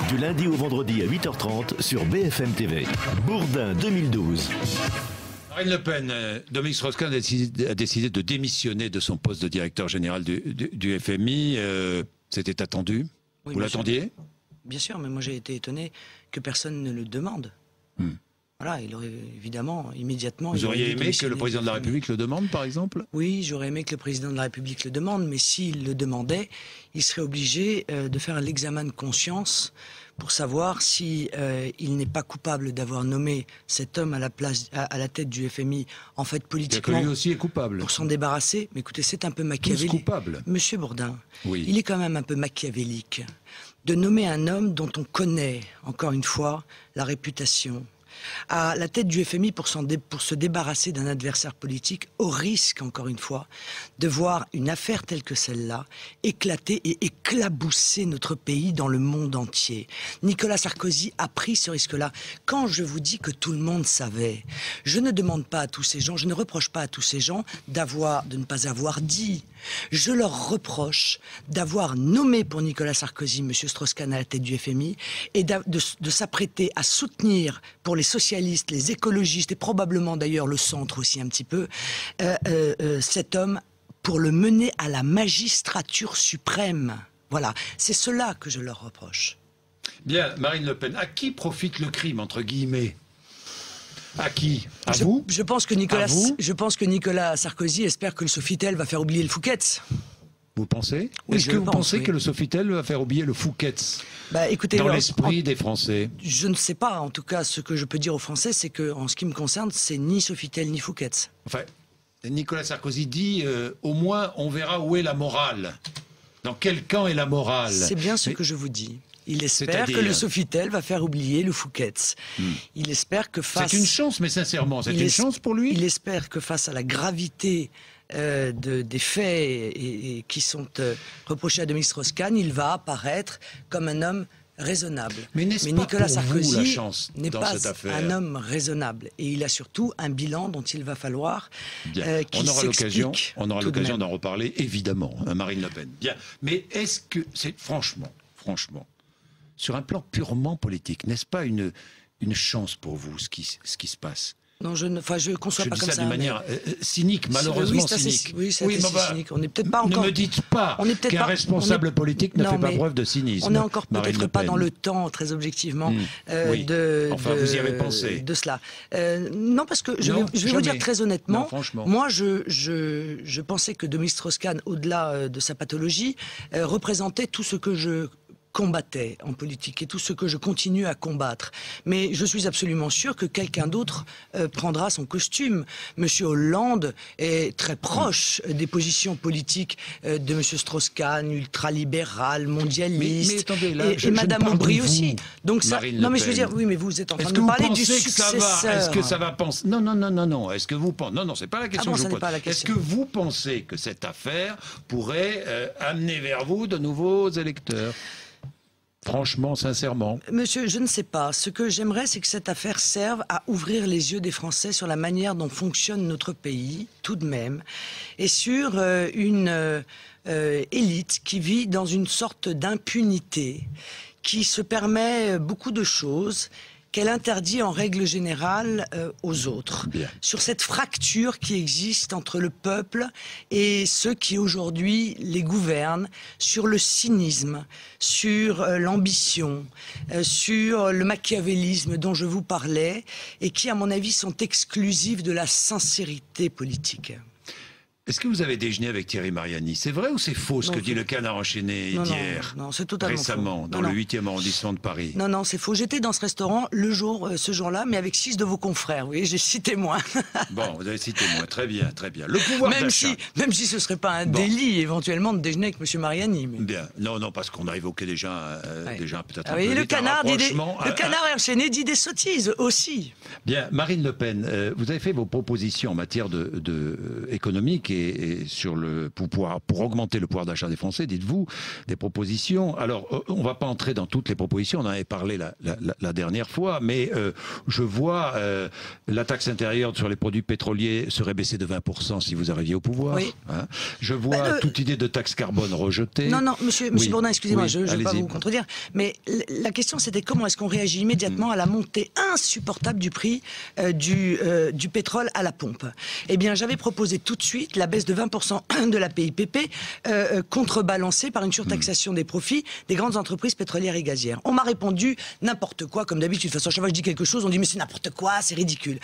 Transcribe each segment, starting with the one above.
Du lundi au vendredi à 8h30 sur BFM TV. Bourdin 2012. Marine Le Pen, Dominique Strauss-Kahn a décidé de démissionner de son poste de directeur général du FMI. C'était attendu? Oui, vous l'attendiez? Bien sûr, mais moi j'ai été étonné que personne ne le demande. Voilà, il aurait évidemment, immédiatement... Vous auriez aimé que le président de la République le demande, par exemple? Oui, j'aurais aimé que le président de la République le demande, mais s'il le demandait, il serait obligé de faire l'examen de conscience pour savoir si il n'est pas coupable d'avoir nommé cet homme à la tête du FMI, en fait politiquement... Que lui aussi est coupable. Pour s'en débarrasser. Mais écoutez, c'est un peu machiavélique. Tous coupables. Monsieur Bourdin, oui. Il est quand même un peu machiavélique de nommer un homme dont on connaît, encore une fois, la réputation, à la tête du FMI pour se débarrasser d'un adversaire politique, au risque, encore une fois, de voir une affaire telle que celle-là éclater et éclabousser notre pays dans le monde entier. Nicolas Sarkozy a pris ce risque-là. Quand je vous dis que tout le monde savait, je ne demande pas à tous ces gens, je ne reproche pas à tous ces gens de ne pas avoir dit. Je leur reproche d'avoir nommé pour Nicolas Sarkozy M. Strauss-Kahn à la tête du FMI et de s'apprêter à soutenir pour les socialistes, les écologistes et probablement d'ailleurs le centre aussi un petit peu, cet homme pour le mener à la magistrature suprême. Voilà, c'est cela que je leur reproche. Bien, Marine Le Pen, à qui profite le crime, entre guillemets? À qui? À vous? Je pense que Nicolas Sarkozy espère que le Sofitel va faire oublier le Fouquet's. Vous pensez? Oui, Est-ce que vous pensez oui. que le Sofitel va faire oublier le Fouquet's écoutez, dans l'esprit des Français? Je ne sais pas. En tout cas, ce que je peux dire aux Français, c'est que, en ce qui me concerne, c'est ni Sofitel ni Fouquet's. Enfin, Nicolas Sarkozy dit au moins on verra où est la morale. Dans quel camp est la morale? C'est bien ce que je vous dis. Il espère que le Sofitel va faire oublier le Fouquet's. Il espère que face... C'est une chance, mais sincèrement, c'est une chance pour lui? Il espère que face à la gravité des faits qui sont reprochés à Dominique Strauss-Kahn, il va apparaître comme un homme raisonnable. Mais Nicolas Sarkozy n'est pas un homme raisonnable. Et il a surtout un bilan dont il va falloir qu'il s'explique. On aura l'occasion d'en reparler, évidemment, Marine Le Pen. Bien. Mais est-ce que c'est franchement, sur un plan purement politique, n'est-ce pas une chance pour vous, ce qui se passe? Non, je ne conçois pas comme ça. Je dis ça d'une manière cynique, malheureusement cynique. Oui, c'est cynique. On n'est peut-être pas encore... Ne me dites pas qu'un responsable politique ne fait pas preuve de cynisme. On n'est encore peut-être pas dans le temps, très objectivement, vous y avez pensé. De cela. Non, parce que je vais vous dire très honnêtement, moi, je pensais que Dominique Strauss-Kahn, au-delà de sa pathologie, représentait tout ce que je combattais en politique et tout ce que je continue à combattre. Mais je suis absolument sûr que quelqu'un d'autre prendra son costume. Monsieur Hollande est très proche des positions politiques de Monsieur Strauss-Kahn, ultralibéral, mondialiste, mais attendez, là, et Madame Aubry aussi. Donc ça, non mais je veux dire, oui, mais vous êtes en train de me parler du successeur. Est-ce que ça va penser? Non. Est-ce que vous pensez? Non, c'est pas la question que je vous pose. Est-ce que vous pensez que cette affaire pourrait amener vers vous de nouveaux électeurs? Franchement, sincèrement. Monsieur, je ne sais pas. Ce que j'aimerais, c'est que cette affaire serve à ouvrir les yeux des Français sur la manière dont fonctionne notre pays, tout de même, et sur une élite qui vit dans une sorte d'impunité, qui se permet beaucoup de choses qu'elle interdit en règle générale aux autres. Bien. Sur cette fracture qui existe entre le peuple et ceux qui aujourd'hui les gouvernent, sur le cynisme, sur l'ambition, sur le machiavélisme dont je vous parlais, et qui, à mon avis, sont exclusifs de la sincérité politique. Est-ce que vous avez déjeuné avec Thierry Mariani? C'est vrai ou c'est faux ce que dit le Canard enchaîné hier, non, c'est totalement récemment, faux. dans le 8e arrondissement de Paris? Non, c'est faux. J'étais dans ce restaurant ce jour-là, mais avec 6 de vos confrères. Oui, j'ai 6 témoins. Bon, vous avez 6 témoins. Très bien. Le pouvoir d'achat. Même si ce ne serait pas un délit, éventuellement, de déjeuner avec M. Mariani. Mais... Bien. Non, parce qu'on a évoqué déjà peut-être un peu le canard enchaîné dit des sottises aussi. Bien. Marine Le Pen, vous avez fait vos propositions en matière économique et pour augmenter le pouvoir d'achat des Français, dites-vous, des propositions. Alors, on ne va pas entrer dans toutes les propositions, on en avait parlé la dernière fois, mais je vois la taxe intérieure sur les produits pétroliers serait baissée de 20% si vous arriviez au pouvoir. Oui. Hein. Je vois toute idée de taxe carbone rejetée. Non, monsieur Bourdin, excusez-moi, je ne vais pas vous contredire, mais la question c'était comment est-ce qu'on réagit immédiatement à la montée insupportable du prix du pétrole à la pompe. Eh bien, j'avais proposé tout de suite la baisse de 20% de la PIPP, contrebalancée par une surtaxation des profits des grandes entreprises pétrolières et gazières. On m'a répondu n'importe quoi, comme d'habitude. De toute façon, chaque fois que je dis quelque chose, on dit mais c'est n'importe quoi, c'est ridicule.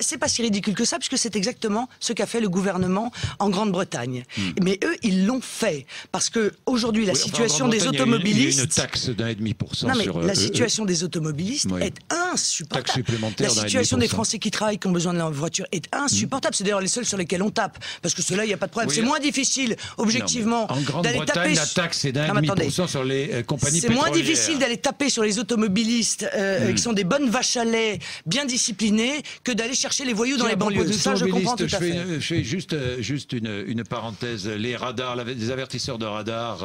C'est pas si ridicule que ça, puisque c'est exactement ce qu'a fait le gouvernement en Grande-Bretagne. Mais eux, ils l'ont fait. Parce que aujourd'hui, la situation des automobilistes... Il y a une taxe d'1,5% non, mais sur... la situation des automobilistes est insupportable. Taxe supplémentaire la situation des Français qui travaillent, qui ont besoin de leur voiture, est insupportable. C'est d'ailleurs les seuls sur lesquels on tape. Parce que ceux-là, il n'y a pas de problème. C'est moins difficile, objectivement, d'aller taper... la taxe est d'1,5% sur les compagnies pétrolières. C'est moins difficile d'aller taper sur les automobilistes qui sont des bonnes vaches à lait, bien disciplinées, que d'aller chercher les voyous dans les banlieues. Ça, je comprends tout à fait. Je fais juste une parenthèse. Les radars, les avertisseurs de radars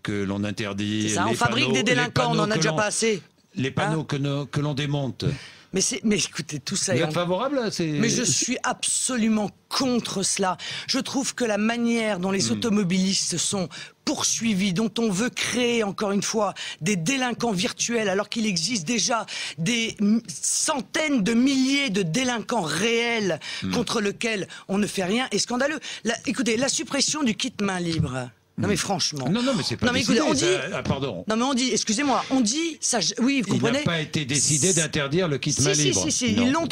que l'on interdit. C'est ça, on fabrique des délinquants, on n'en a déjà pas assez. Les panneaux que l'on démonte. Mais écoutez, tout ça Vous êtes favorable à Mais je suis absolument contre cela. Je trouve que la manière dont les automobilistes sont poursuivis, dont on veut créer, encore une fois, des délinquants virtuels, alors qu'il existe déjà des centaines de milliers de délinquants réels contre lesquels on ne fait rien, est scandaleux. Écoutez, la suppression du kit main libre... Non mais franchement. Non mais c'est pas décidé. Écoutez, on dit. Pardon. Non mais on dit. Excusez-moi. On dit ça. Oui, vous comprenez. Il n'a pas été décidé d'interdire le kit main libre. Si. Ils l'ont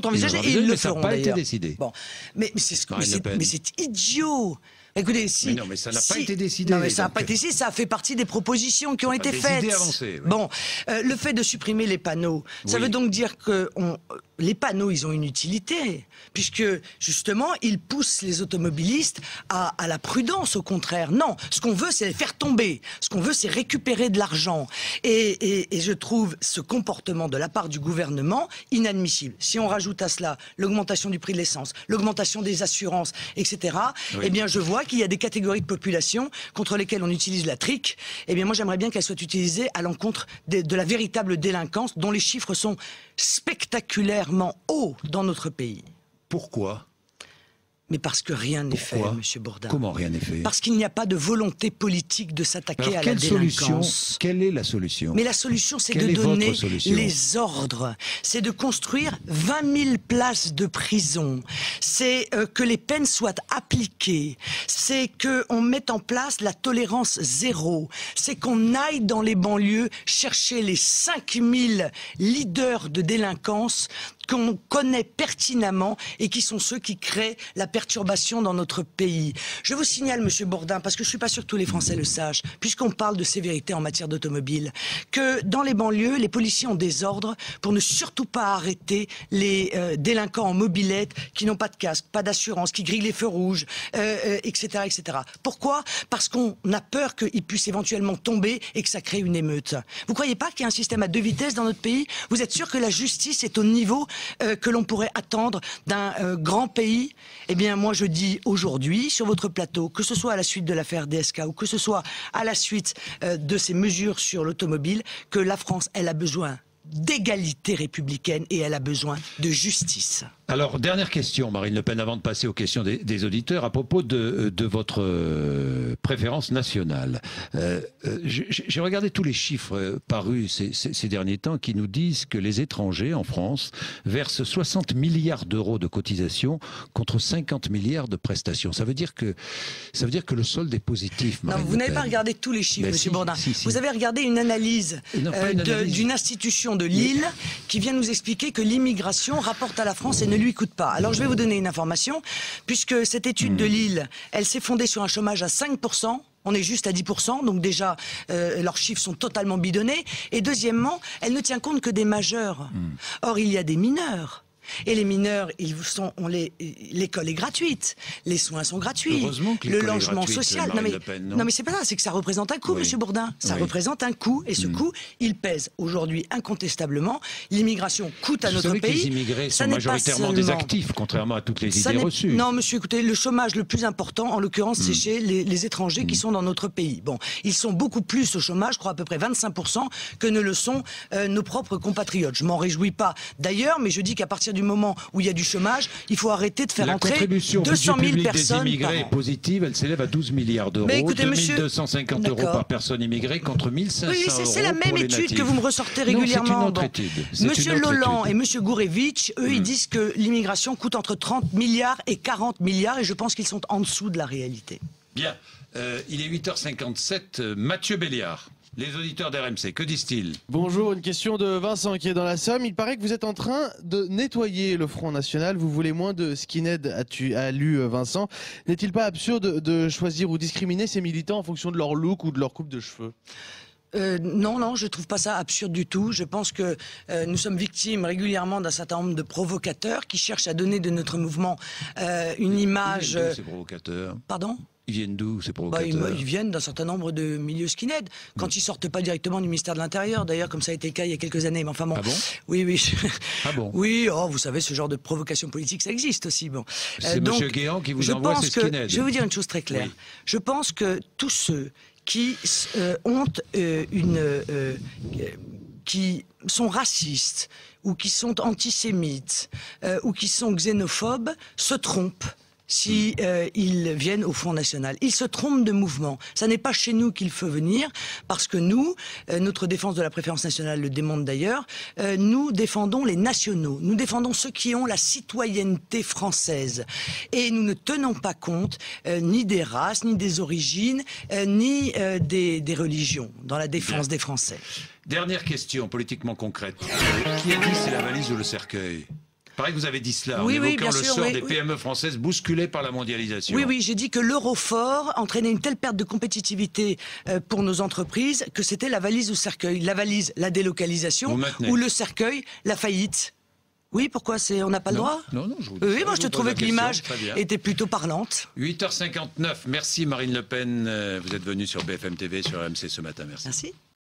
envisagé et ils le feront d'ailleurs. Ça n'a pas été décidé. Bon, mais c'est idiot. Écoutez, mais non, mais ça n'a pas été décidé. Non, mais ça n'a pas été décidé, ça a fait partie des propositions qui ont été faites. Avancées, oui. Bon, le fait de supprimer les panneaux, ça veut donc dire que les panneaux, ils ont une utilité, puisque justement, ils poussent les automobilistes à la prudence, au contraire. Non, ce qu'on veut, c'est les faire tomber. Ce qu'on veut, c'est récupérer de l'argent. Et je trouve ce comportement de la part du gouvernement inadmissible. Si on rajoute à cela l'augmentation du prix de l'essence, l'augmentation des assurances, etc., eh bien, je vois qu'il y a des catégories de population contre lesquelles on utilise la trique. Eh bien, moi, j'aimerais bien qu'elle soit utilisée à l'encontre de la véritable délinquance, dont les chiffres sont spectaculairement hauts dans notre pays. Pourquoi ? Mais parce que rien n'est fait, Monsieur Bourdin. Comment rien n'est fait ? Parce qu'il n'y a pas de volonté politique de s'attaquer à la délinquance. Quelle est la solution ? Mais la solution, c'est de donner les ordres. C'est de construire 20 000 places de prison. C'est que les peines soient appliquées. C'est qu'on mette en place la tolérance zéro. C'est qu'on aille dans les banlieues chercher les 5 000 leaders de délinquance qu'on connaît pertinemment et qui sont ceux qui créent la perturbation dans notre pays. Je vous signale, Monsieur Bourdin, parce que je suis pas sûr que tous les Français le sachent, puisqu'on parle de sévérité en matière d'automobile, que dans les banlieues, les policiers ont des ordres pour ne surtout pas arrêter les délinquants en mobilette qui n'ont pas de casque, pas d'assurance, qui grillent les feux rouges, etc., etc. Pourquoi ? Parce qu'on a peur qu'ils puissent éventuellement tomber et que ça crée une émeute. Vous croyez pas qu'il y a un système à 2 vitesses dans notre pays ? Vous êtes sûr que la justice est au niveau que l'on pourrait attendre d'un grand pays? Eh bien, moi, je dis aujourd'hui, sur votre plateau, que ce soit à la suite de l'affaire DSK ou que ce soit à la suite de ces mesures sur l'automobile, que la France, elle a besoin d'égalité républicaine et elle a besoin de justice. Alors, dernière question, Marine Le Pen, avant de passer aux questions des auditeurs, à propos de votre préférence nationale. J'ai regardé tous les chiffres parus ces derniers temps qui nous disent que les étrangers en France versent 60 milliards d'euros de cotisations contre 50 milliards de prestations. Ça veut dire que le solde est positif, Marine Non, vous n'avez pas regardé tous les chiffres, Monsieur Bourdin. Vous avez regardé une analyse d'une institution de Lille qui vient nous expliquer que l'immigration rapporte à la France et ne lui coûte pas. Alors je vais vous donner une information, puisque cette étude de Lille, elle s'est fondée sur un chômage à 5%. On est juste à 10%, donc déjà, leurs chiffres sont totalement bidonnés. Et deuxièmement, elle ne tient compte que des majeurs. Or, il y a des mineurs Et les mineurs, l'école est gratuite, les soins sont gratuits, le logement social. Non mais c'est pas ça, c'est que ça représente un coût, Monsieur Bourdin. Ça représente un coût, et ce coût, il pèse aujourd'hui incontestablement. L'immigration coûte à notre pays. Les immigrés sont majoritairement des actifs, contrairement à toutes les idées reçues. Non, monsieur, écoutez, le chômage le plus important, en l'occurrence, c'est chez les étrangers qui sont dans notre pays. Bon, ils sont beaucoup plus au chômage, je crois à peu près 25%, que ne le sont nos propres compatriotes. Je m'en réjouis pas d'ailleurs, mais je dis qu'à partir du moment où il y a du chômage, il faut arrêter de faire entrer 200 000 personnes des immigrés par an. Est positive, elle s'élève à 12 milliards d'euros, 250 euros par personne immigrée contre 1500 euros. Oui, c'est la même étude que vous me ressortez régulièrement. Non, c'est une autre étude. Monsieur Lolland et Monsieur Gourevitch, eux, ils disent que l'immigration coûte entre 30 milliards et 40 milliards, et je pense qu'ils sont en dessous de la réalité. Bien, il est 8h57, Mathieu Béliard. Les auditeurs d'RMC, que disent-ils? Bonjour, une question de Vincent qui est dans la Somme. Il paraît que vous êtes en train de nettoyer le Front National. Vous voulez moins de skinhead, a lu Vincent. N'est-il pas absurde de choisir ou discriminer ces militants en fonction de leur look ou de leur coupe de cheveux? Non, je trouve pas ça absurde du tout. Je pense que nous sommes victimes régulièrement d'un certain nombre de provocateurs qui cherchent à donner de notre mouvement une image... Ils viennent d'où, ces provocateurs? Pardon? Ils viennent d'où, ces provocateurs? Ils viennent d'un certain nombre de milieux skinhead. Quand ils sortent pas directement du ministère de l'Intérieur, d'ailleurs, comme ça a été le cas il y a quelques années. Mais enfin bon. Ah bon? Oui. Ah bon? Oui, vous savez, ce genre de provocation politique, ça existe aussi. Bon. C'est M. Guéant qui vous envoie ces skinheads. Je vais vous dire une chose très claire. Oui. Je pense que tous ceux qui qui sont racistes ou qui sont antisémites ou qui sont xénophobes se trompent si ils viennent au Front National. Ils se trompent de mouvement. Ça n'est pas chez nous qu'il faut venir, parce que nous, notre défense de la préférence nationale le démontre d'ailleurs, nous défendons les nationaux. Nous défendons ceux qui ont la citoyenneté française. Et nous ne tenons pas compte ni des races, ni des origines, ni des religions dans la défense des Français. Dernière question, politiquement concrète. Qui a dit c'est la valise ou le cercueil? Pareil que vous avez dit cela, en évoquant le sort des PME françaises bousculées par la mondialisation. Oui, j'ai dit que l'euro fort entraînait une telle perte de compétitivité pour nos entreprises que c'était la valise ou le cercueil. La valise, la délocalisation, ou le cercueil, la faillite. Oui, pourquoi on n'a pas le droit? Non, je vous dis Oui, moi je te trouvais que l'image était plutôt parlante. 8h59, merci Marine Le Pen, vous êtes venue sur BFM TV, sur RMC ce matin, merci. Merci.